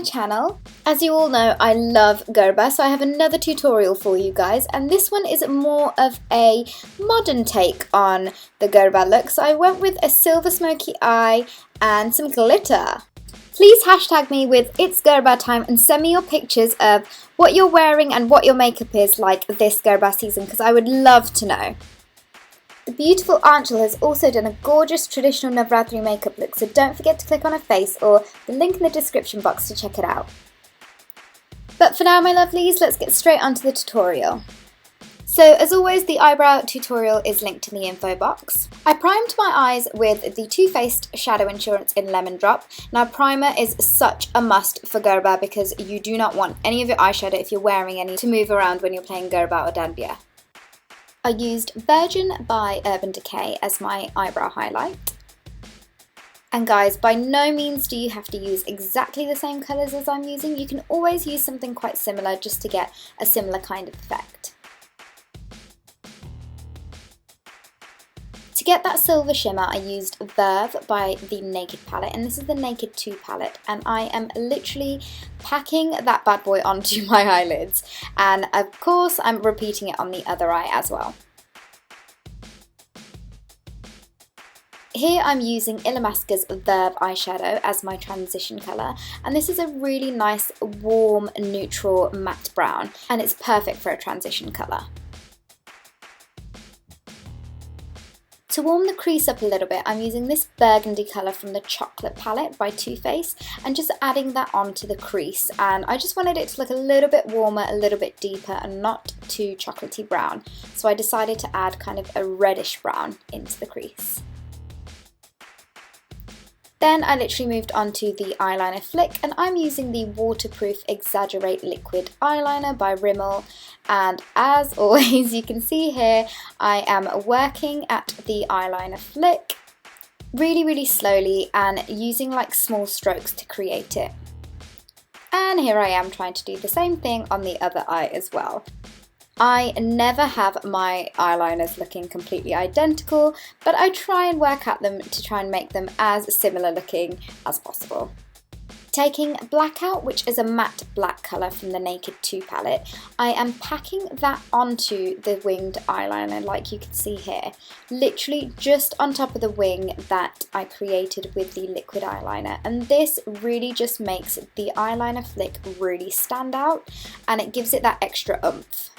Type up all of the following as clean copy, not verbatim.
my channel. As you all know, I love Gerber, so I have another tutorial for you guys, and this one is more of a modern take on the Gerber look. So I went with a silver smoky eye and some glitter. Please hashtag me with It's Gerber Time and send me your pictures of what you're wearing and what your makeup is like this Gerber season, because I would love to know. The beautiful Anchal has also done a gorgeous traditional Navratri makeup look, so don't forget to click on her face or the link in the description box to check it out. But for now, my lovelies, let's get straight onto the tutorial. So as always, the eyebrow tutorial is linked in the info box. I primed my eyes with the Too Faced Shadow Insurance in Lemon Drop. Now primer is such a must for Gerber because you do not want any of your eyeshadow, if you're wearing any, to move around when you're playing Gerber or Dandiya. I used Virgin by Urban Decay as my eyebrow highlight. And guys, by no means do you have to use exactly the same colours as I'm using. You can always use something quite similar just to get a similar kind of effect. To get that silver shimmer, I used Verve by the Naked palette, and this is the Naked 2 palette, and I am literally packing that bad boy onto my eyelids, and of course I'm repeating it on the other eye as well. Here I'm using Illamasqua's Verve eyeshadow as my transition colour, and this is a really nice warm neutral matte brown, and it's perfect for a transition colour. To warm the crease up a little bit, I'm using this burgundy colour from the Chocolate palette by Too Faced and just adding that onto the crease, and I just wanted it to look a little bit warmer, a little bit deeper and not too chocolatey brown, so I decided to add kind of a reddish brown into the crease. Then I literally moved on to the eyeliner flick, and I'm using the Waterproof Exaggerate Liquid Eyeliner by Rimmel, and as always you can see here I am working at the eyeliner flick really slowly and using like small strokes to create it. And here I am trying to do the same thing on the other eye as well. I never have my eyeliners looking completely identical, but I try and work at them to try and make them as similar looking as possible. Taking Blackout, which is a matte black colour from the Naked 2 palette, I am packing that onto the winged eyeliner like you can see here, literally just on top of the wing that I created with the liquid eyeliner, and this really just makes the eyeliner flick really stand out and it gives it that extra oomph.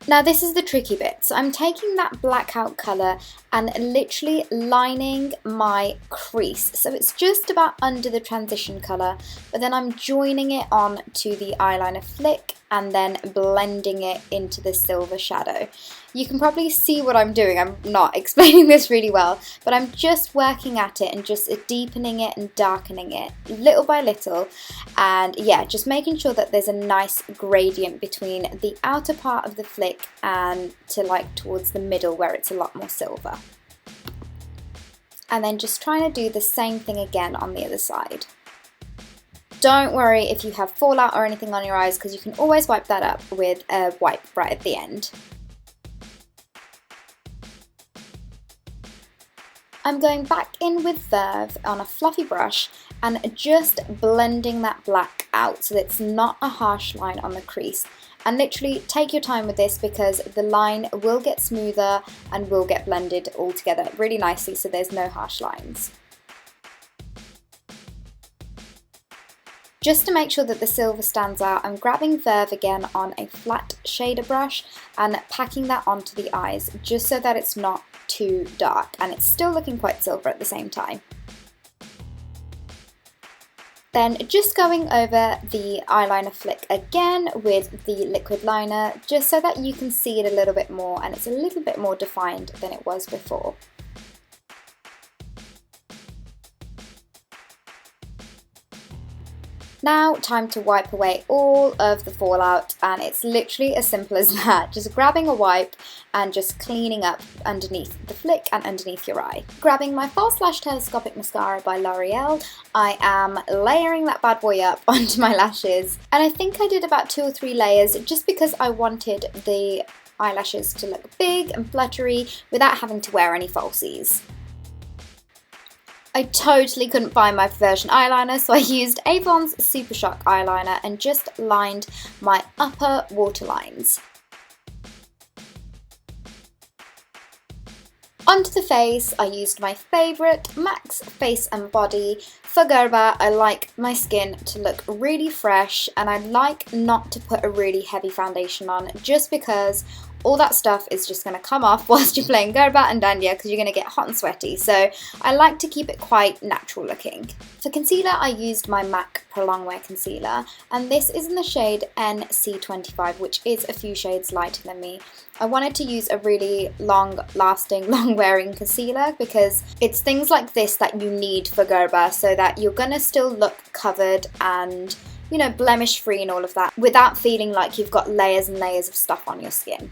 Now this is the tricky bit, so I'm taking that Blackout colour and literally lining my crease, so it's just about under the transition colour, but then I'm joining it on to the eyeliner flick and then blending it into the silver shadow. You can probably see what I'm doing, I'm not explaining this really well, but I'm just working at it and just deepening it and darkening it little by little, and yeah, just making sure that there's a nice gradient between the outer part of the flick and to like towards the middle where it's a lot more silver. And then just trying to do the same thing again on the other side. Don't worry if you have fallout or anything on your eyes, because you can always wipe that up with a wipe right at the end. I'm going back in with Verve on a fluffy brush and just blending that black out so that it's not a harsh line on the crease. And literally take your time with this because the line will get smoother and will get blended all together really nicely so there's no harsh lines. Just to make sure that the silver stands out, I'm grabbing Verve again on a flat shader brush and packing that onto the eyes just so that it's not too dark and it's still looking quite silver at the same time. Then just going over the eyeliner flick again with the liquid liner just so that you can see it a little bit more and it's a little bit more defined than it was before. Now time to wipe away all of the fallout, and it's literally as simple as that. Just grabbing a wipe and just cleaning up underneath the flick and underneath your eye. Grabbing my False Lash Telescopic Mascara by L'Oreal, I am layering that bad boy up onto my lashes, and I think I did about 2 or 3 layers just because I wanted the eyelashes to look big and fluttery without having to wear any falsies. I totally couldn't find my Perversion eyeliner, so I used Avon's Super Shock eyeliner and just lined my upper waterlines. Onto the face, I used my favourite MAC's Face and Body. For Gerber, I like my skin to look really fresh, and I like not to put a really heavy foundation on just because all that stuff is just going to come off whilst you're playing Gerber and Dandia because you're going to get hot and sweaty, so I like to keep it quite natural looking. For concealer, I used my MAC Prolong Wear Concealer, and this is in the shade NC25, which is a few shades lighter than me. I wanted to use a really long-lasting, long-wearing concealer because it's things like this that you need for Gerber so that you're going to still look covered and, you know, blemish-free and all of that without feeling like you've got layers and layers of stuff on your skin.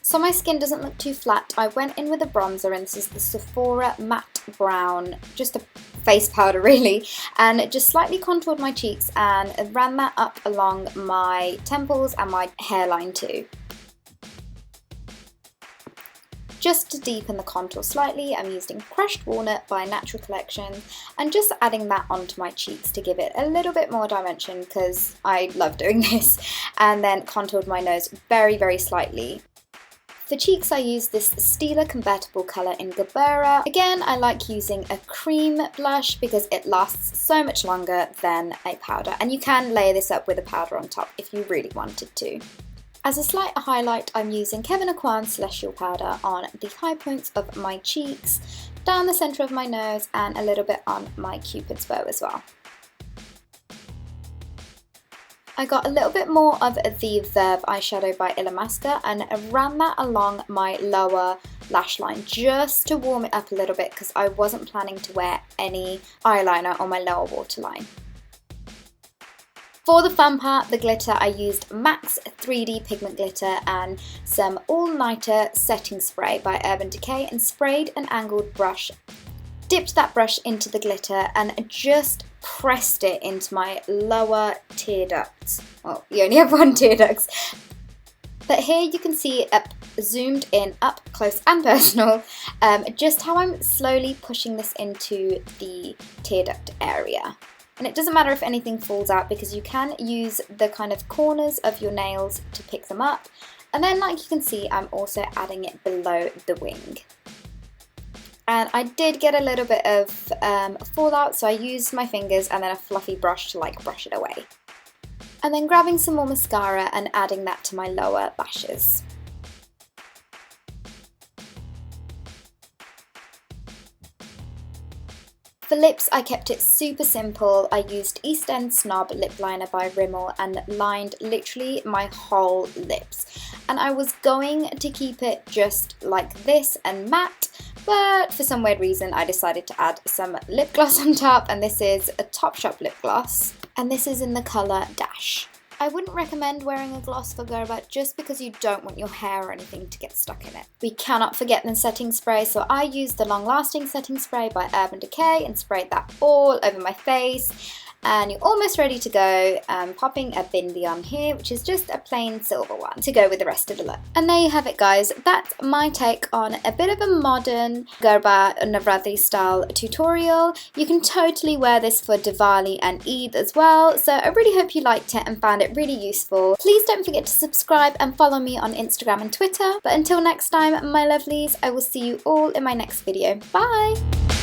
So my skin doesn't look too flat, I went in with a bronzer, and this is the Sephora Matte Brown, just a face powder really, and just slightly contoured my cheeks and ran that up along my temples and my hairline too. Just to deepen the contour slightly, I'm using Crushed Walnut by Natural Collection and just adding that onto my cheeks to give it a little bit more dimension because I love doing this, and then contoured my nose very, very slightly. For cheeks, I use this Stila Convertible colour in Gabbera. Again, I like using a cream blush because it lasts so much longer than a powder, and you can layer this up with a powder on top if you really wanted to. As a slight highlight, I'm using Kevyn Aucoin Celestial Powder on the high points of my cheeks, down the centre of my nose, and a little bit on my Cupid's bow as well. I got a little bit more of the Verve eyeshadow by Illamasqua and ran that along my lower lash line just to warm it up a little bit because I wasn't planning to wear any eyeliner on my lower waterline. For the fun part, the glitter, I used MAC's 3D Pigment Glitter and some All Nighter Setting Spray by Urban Decay and sprayed an angled brush. Dipped that brush into the glitter and just pressed it into my lower tear ducts. Well, you only have one tear duct. But here you can see it zoomed in up close and personal, just how I'm slowly pushing this into the tear duct area. And it doesn't matter if anything falls out because you can use the kind of corners of your nails to pick them up. And then, like you can see, I'm also adding it below the wing. And I did get a little bit of fallout, so I used my fingers and then a fluffy brush to like brush it away. And then grabbing some more mascara and adding that to my lower lashes. For lips, I kept it super simple. I used East End Snob Lip Liner by Rimmel and lined literally my whole lips. And I was going to keep it just like this and matte, but for some weird reason I decided to add some lip gloss on top, and this is a Topshop lip gloss, and this is in the colour Dash. I wouldn't recommend wearing a gloss for Gerber just because you don't want your hair or anything to get stuck in it. We cannot forget the setting spray, so I used the Long Lasting Setting Spray by Urban Decay and sprayed that all over my face. And you're almost ready to go, popping a bindi on here, which is just a plain silver one to go with the rest of the look. And there you have it, guys. That's my take on a bit of a modern Gerber Navratri style tutorial. You can totally wear this for Diwali and Eid as well, so I really hope you liked it and found it really useful. Please don't forget to subscribe and follow me on Instagram and Twitter. But until next time, my lovelies, I will see you all in my next video. Bye!